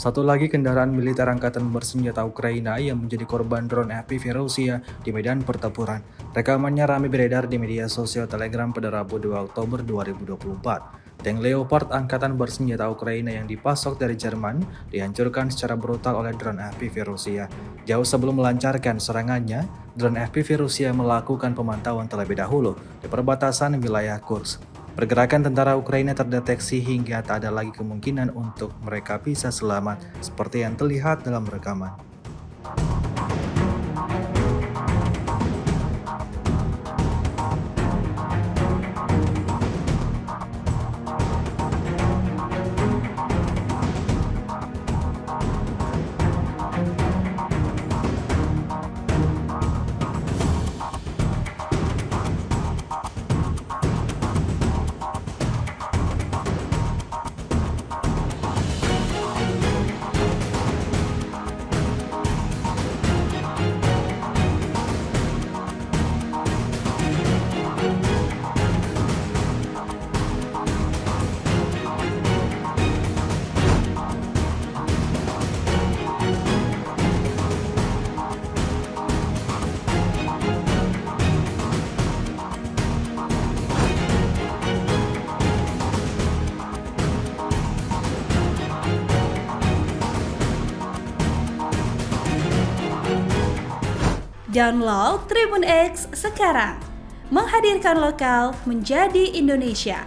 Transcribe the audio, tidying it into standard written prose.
Satu lagi kendaraan militer angkatan bersenjata Ukraina yang menjadi korban drone FPV Rusia di medan pertempuran. Rekamannya ramai beredar di media sosial Telegram pada Rabu 2 Oktober 2024. Tank Leopard angkatan bersenjata Ukraina yang dipasok dari Jerman dihancurkan secara brutal oleh drone FPV Rusia. Jauh sebelum melancarkan serangannya, drone FPV Rusia melakukan pemantauan terlebih dahulu di perbatasan wilayah Kursk. Pergerakan tentara Ukraina terdeteksi hingga tak ada lagi kemungkinan untuk mereka bisa selamat, seperti yang terlihat dalam rekaman. Download Tribun X sekarang, menghadirkan lokal menjadi Indonesia.